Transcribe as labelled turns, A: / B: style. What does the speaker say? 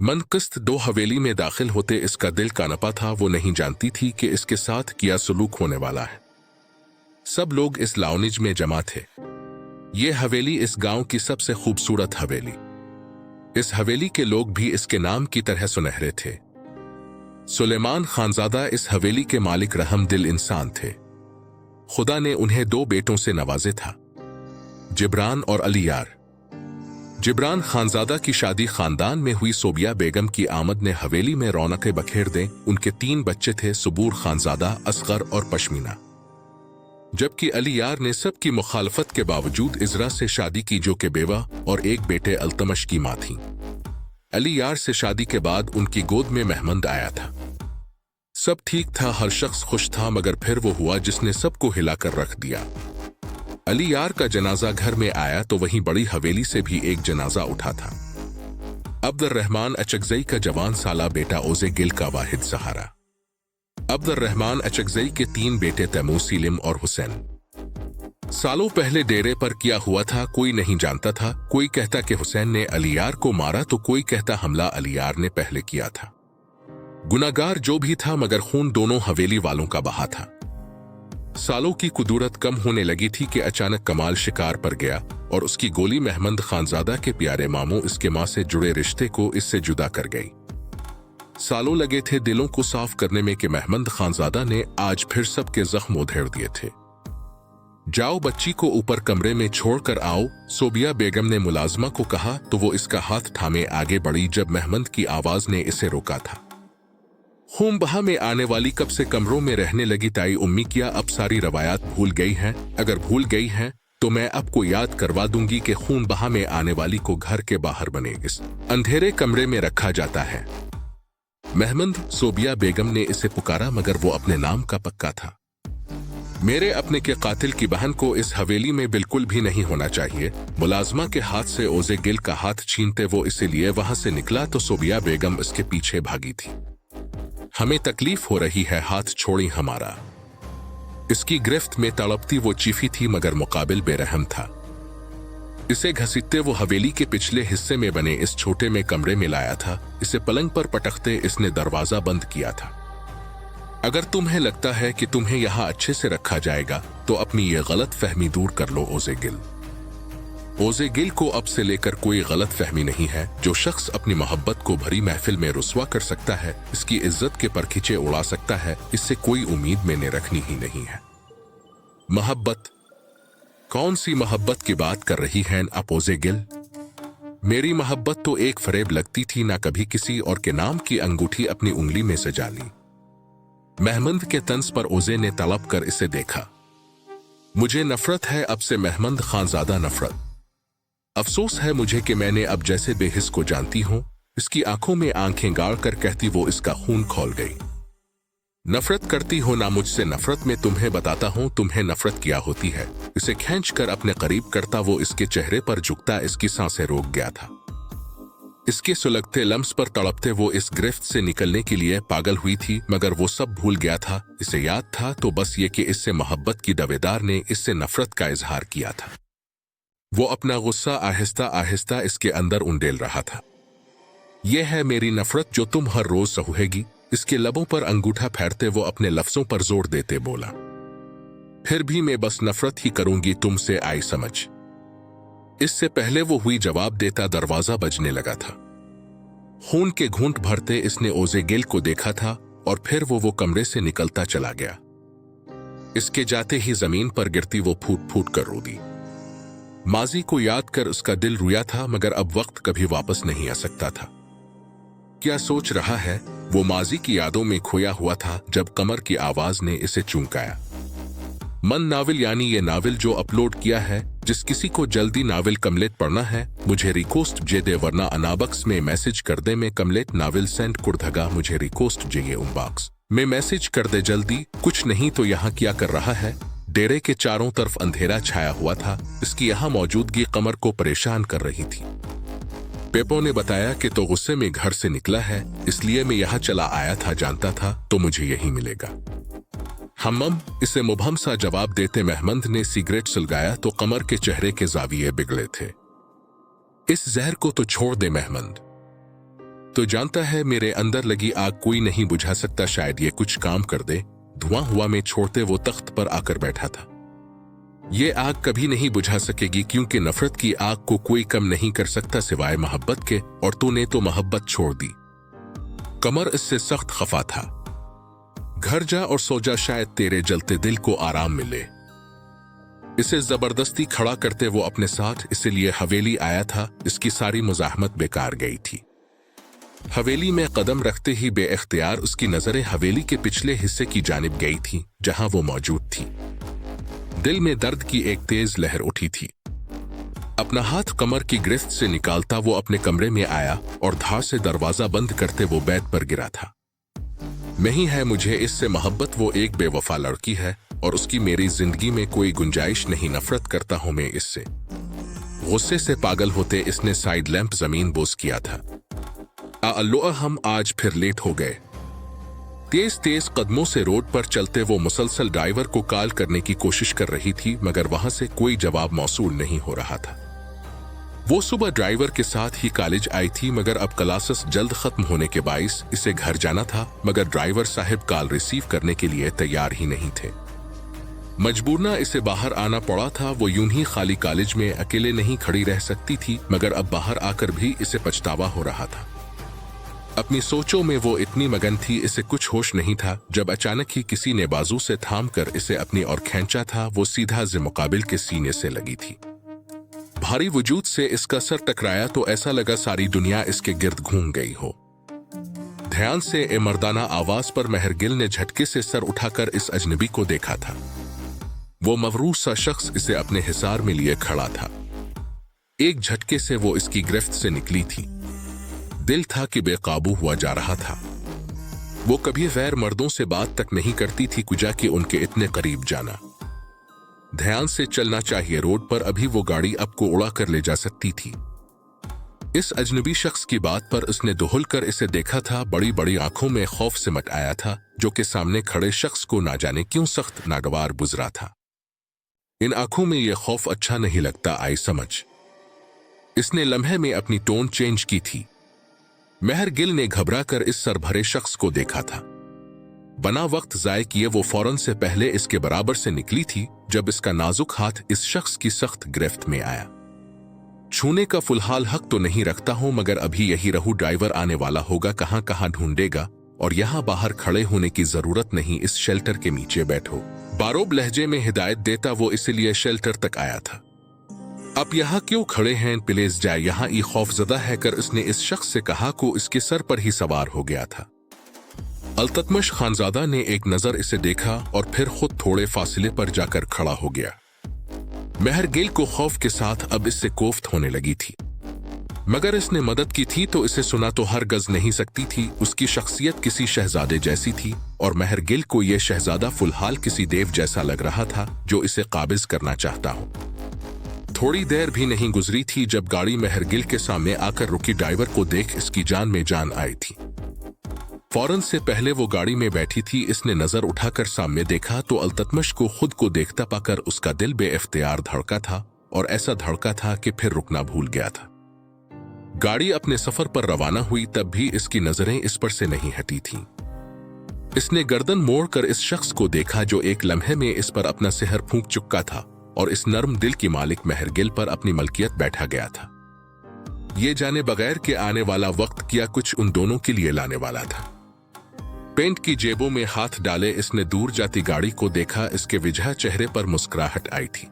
A: मनकिस्त दो हवेली में दाखिल होते इसका दिल कानपा था। वो नहीं जानती थी कि इसके साथ क्या सलूक होने वाला है। सब लोग इस लाउनिज में जमा थे। ये हवेली इस गांव की सबसे खूबसूरत हवेली। इस हवेली के लोग भी इसके नाम की तरह सुनहरे थे। सुलेमान खानजादा इस हवेली के मालिक रहम दिल इंसान थे। खुदा ने उन्हें दो बेटों से नवाजे था, जिब्रान और अलीयार। जिब्रान खानजादा की शादी खानदान में हुई। सोबिया बेगम की आमद ने हवेली में रौनकें बखेर दें। उनके 3 बच्चे थे, सबूर खानजादा, असगर और पश्मीना। जबकि अलीयार ने सबकी मुखालफत के बावजूद इजरा से शादी की, जो कि बेवा और एक बेटे अल्तमश की मां थी। अलीयार से शादी के बाद उनकी गोद में महमंद आया था। सब ठीक था, हर शख्स खुश था, मगर फिर वो हुआ जिसने सबको हिलाकर रख दिया। अलीयार का जनाजा घर में आया तो वहीं बड़ी हवेली से भी एक जनाजा उठा था। अब्दुर्रहमान अचकजई का जवान साला बेटा ओजे गिल का वाहिद सहारा। अब्दुर्रहमान अचकजई के 3 बेटे तैमूर, सीलिम और हुसैन। सालों पहले डेरे पर क्या हुआ था कोई नहीं जानता था। कोई कहता कि हुसैन ने अलीयार को मारा तो कोई कहता हमला अलीयार ने पहले किया था। गुनाहगार जो भी था, मगर खून दोनों हवेली वालों का बहा था। सालों की कुदूरत कम होने लगी थी कि अचानक कमाल शिकार पर गया और उसकी गोली महमंद खानजादा के प्यारे मामू इसके मां से जुड़े रिश्ते को इससे जुदा कर गई। सालों लगे थे दिलों को साफ करने में कि महमंद खानजादा ने आज फिर सबके जख्म उधेड़ दिए थे। जाओ बच्ची को ऊपर कमरे में छोड़कर आओ, सोबिया बेगम ने मुलाजमा को कहा तो वो इसका हाथ थामे आगे बढ़ी जब महमंद की आवाज ने इसे रोका था। खून बहा में आने वाली कब से कमरों में रहने लगी ताई उम्मी, क्या अब सारी रवायात भूल गई हैं? अगर भूल गई हैं तो मैं आपको याद करवा दूंगी कि खून बहा में आने वाली को घर के बाहर बने इस अंधेरे कमरे में रखा जाता है। महमंद, सोबिया बेगम ने इसे पुकारा, मगर वो अपने नाम का पक्का था। मेरे अपने के कातिल की बहन को इस हवेली में बिल्कुल भी नहीं होना चाहिए। मुलाजमा के हाथ से ओजे गिल का हाथ छीनते वो इसीलिए वहां से निकला तो सोबिया बेगम इसके पीछे भागी थी। हमें तकलीफ हो रही है, हाथ छोड़ी हमारा। इसकी गिरफ्त में तड़पती वो चीफी थी, मगर मुकाबिल बेरहम था। इसे घसीटते वो हवेली के पिछले हिस्से में बने इस छोटे में कमरे में लाया था। इसे पलंग पर पटकते इसने दरवाजा बंद किया था। अगर तुम्हें लगता है कि तुम्हें यहां अच्छे से रखा जाएगा तो अपनी ये गलत फहमी दूर कर लो ओजे गिल। ओजे गिल को अब से लेकर कोई गलत फहमी नहीं है। जो शख्स अपनी मोहब्बत को भरी महफिल में रुस्वा कर सकता है, इसकी इज्जत के परखीचे उड़ा सकता है, इससे कोई उम्मीद मैंने रखनी ही नहीं है। मोहब्बत? कौन सी मोहब्बत की बात कर रही हैं आप ओजे गिल? मेरी मोहब्बत तो एक फरेब लगती थी, ना कभी किसी और के नाम की अंगूठी अपनी उंगली में सजा ली। महमंद के तंज पर ओजे ने तड़प कर इसे देखा। मुझे नफरत है अब से महमंद खानजादा, नफरत। अफसोस है मुझे कि मैंने अब जैसे बेहिस को जानती हूं। इसकी आंखों में आंखें गाड़ कर कहती वो इसका खून खौल गई। नफरत करती हो ना मुझसे? नफरत में तुम्हें बताता हूं तुम्हें नफरत क्या होती है। इसे खींच कर अपने करीब करता वो इसके चेहरे पर झुकता इसकी सांसें रोक गया था। इसके सुलगते लम्स पर तड़पते वो इस गिरफ्त से निकलने के लिए पागल हुई थी, मगर वो सब भूल गया था। इसे याद था तो बस ये कि इससे मोहब्बत की दावेदार ने इससे नफरत का इजहार किया था। वो अपना गुस्सा आहिस्ता आहिस्ता इसके अंदर उंडेल रहा था। यह है मेरी नफरत जो तुम हर रोज सहोगी। इसके लबों पर अंगूठा फेरते वो अपने लफ्जों पर जोर देते बोला, फिर भी मैं बस नफरत ही करूंगी तुमसे, आई समझ। इससे पहले वो हुई जवाब देता दरवाजा बजने लगा था। खून के घूंट भरते इसने ओजे गिल को देखा था और फिर वो कमरे से निकलता चला गया। इसके जाते ही जमीन पर गिरती वो फूट फूट कर रो दी। माजी को याद कर उसका दिल रोया था, मगर अब वक्त कभी वापस नहीं आ सकता था। क्या सोच रहा है? वो माजी की यादों में खोया हुआ था जब कमर की आवाज ने इसे चूंकाया। मन नावल यानी ये नावल जो अपलोड किया है। जिस किसी को जल्दी नावल कमलेट पढ़ना है मुझे रिक्वेस्ट जे दे, वरना अनाबक्स में मैसेज कर दे मैं कमलेट नावल सेंड कुर्धगा मुझे रिक्वेस्ट जे ये उमबाक्स में मैसेज कर दे जल्दी। कुछ नहीं तो यहाँ क्या कर रहा है? डेरे के चारों तरफ अंधेरा छाया हुआ था। इसकी यहाँ मौजूदगी कमर को परेशान कर रही थी। पेपो ने बताया कि तो गुस्से में घर से निकला है, इसलिए मैं यहाँ चला आया था, जानता था तो मुझे यही मिलेगा। हम्म, इसे मुबहम सा जवाब देते महमंद ने सिगरेट सुलगाया तो कमर के चेहरे के जाविये बिगड़े थे। इस जहर को तो छोड़ दे महमंद। तो जानता है मेरे अंदर लगी आग कोई नहीं बुझा सकता, शायद ये कुछ काम कर दे। धुआं हुआ में छोड़ते वो तख्त पर आकर बैठा था। ये आग कभी नहीं बुझा सकेगी क्योंकि नफरत की आग को कोई कम नहीं कर सकता सिवाय मोहब्बत के, और तूने तो मोहब्बत छोड़ दी। कमर इससे सख्त खफा था। घर जा और सो जा, शायद तेरे जलते दिल को आराम मिले। इसे जबरदस्ती खड़ा करते वो अपने साथ इसीलिए हवेली आया था। इसकी सारी मुजाहमत बेकार गई थी। हवेली में कदम रखते ही बेइख्तियार उसकी नजरें हवेली के पिछले हिस्से की जानिब गई थी जहां वो मौजूद थी। दिल में दर्द की एक तेज लहर उठी थी। अपना हाथ कमर की गिरफ्त से निकालता वो अपने कमरे में आया और धार से दरवाजा बंद करते वो बेड पर गिरा था। नहीं है मुझे इससे मोहब्बत, वो एक बेवफा लड़की है और उसकी मेरी जिंदगी में कोई गुंजाइश नहीं। नफरत करता हूं मैं इससे। गुस्से से पागल होते इसने साइड लैंप जमीन बोस किया था। अल्लाह, हम आज फिर लेट हो गए। तेज तेज कदमों से रोड पर चलते वो मुसलसल ड्राइवर को कॉल करने की कोशिश कर रही थी, मगर वहां से कोई जवाब मौसूल नहीं हो रहा था। वो सुबह ड्राइवर के साथ ही कॉलेज आई थी, मगर अब क्लासेस जल्द खत्म होने के बाइस इसे घर जाना था, मगर ड्राइवर साहब कॉल रिसीव करने के लिए तैयार ही नहीं थे। मजबूरना इसे बाहर आना पड़ा था। वो यूं ही खाली कॉलेज में अकेले नहीं खड़ी रह सकती थी, मगर अब बाहर आकर भी इसे पछतावा हो रहा था। अपनी सोचों में वो इतनी मगन थी, इसे कुछ होश नहीं था, जब अचानक ही किसी ने बाजू से थामकर इसे अपनी ओर खींचा था। वो सीधा मुकाबिल के सीने से लगी थी। भारी वजूद से इसका सर टकराया तो ऐसा लगा सारी दुनिया इसके गिर्द घूम गई हो। ध्यान से ए मर्दाना आवाज पर मेहरगिल ने झटके से सर उठाकर इस अजनबी को देखा था। वो मवरूस सा शख्स इसे अपने हिसार में लिए खड़ा था। एक झटके से वो इसकी गिरफ्त से निकली थी। दिल था कि बेकाबू हुआ जा रहा था। वो कभी गैर मर्दों से बात तक नहीं करती थी, कुजा कि उनके इतने करीब जाना। ध्यान से चलना चाहिए, रोड पर अभी वो गाड़ी आपको उड़ा कर ले जा सकती थी। इस अजनबी शख्स की बात पर उसने दुहल कर इसे देखा था। बड़ी बड़ी आंखों में खौफ सिमट आया था, जो कि सामने खड़े शख्स को ना जाने क्यों सख्त नागवार गुजरा था। इन आंखों में यह खौफ अच्छा नहीं लगता आई समझ। इसने लम्हे में अपनी टोन चेंज की थी। मेहरगिल ने घबरा कर इस सरभरे शख्स को देखा था। बना वक्त जाय किए वो फौरन से पहले इसके बराबर से निकली थी, जब इसका नाजुक हाथ इस शख्स की सख्त गिरफ्त में आया। छूने का फिलहाल हक तो नहीं रखता हूं, मगर अभी यही रहूं, ड्राइवर आने वाला होगा, कहां कहां ढूंढेगा, और यहां बाहर खड़े होने की जरूरत नहीं, इस शेल्टर के नीचे बैठो। बारोब लहजे में हिदायत देता वो इसलिए शेल्टर तक आया था। अब यहाँ क्यों खड़े हैं, प्लीज जाए यहाँ, ये खौफजदा है कर उसने इस शख्स से कहा को इसके सर पर ही सवार हो गया था। अल्ततमश खानजादा ने एक नजर इसे देखा और फिर खुद थोड़े फासले पर जाकर खड़ा हो गया। मेहरगिल को खौफ के साथ अब इससे कोफ्त होने लगी थी, मगर इसने मदद की थी तो इसे सुना तो हरगज नहीं सकती थी। उसकी शख्सियत किसी शहजादे जैसी थी और मेहरगिल को यह शहजादा फिलहाल किसी देव जैसा लग रहा था जो इसे काबिज करना चाहता हो। थोड़ी देर भी नहीं गुजरी थी जब गाड़ी मेहरगिल के सामने आकर रुकी। ड्राइवर को देख इसकी जान में जान आई थी। फौरन से पहले वो गाड़ी में बैठी थी। इसने नजर उठाकर सामने देखा तो अल्ततमश को खुद को देखता पाकर उसका दिल बेइख्तियार धड़का था, और ऐसा धड़का था कि फिर रुकना भूल गया था। गाड़ी अपने सफर पर रवाना हुई, तब भी इसकी नजरें इस पर से नहीं हटी थीं। इसने गर्दन मोड़कर इस शख्स को देखा जो एक लम्हे में इस पर अपना सिहर फूंक चुका था और इस नर्म दिल की मालिक मेहरगिल पर अपनी मलकियत बैठा गया था। ये जाने बगैर के आने वाला वक्त क्या कुछ उन दोनों के लिए लाने वाला था। पेंट की जेबों में हाथ डाले इसने दूर जाती गाड़ी को देखा। इसके विजह चेहरे पर मुस्कुराहट आई थी।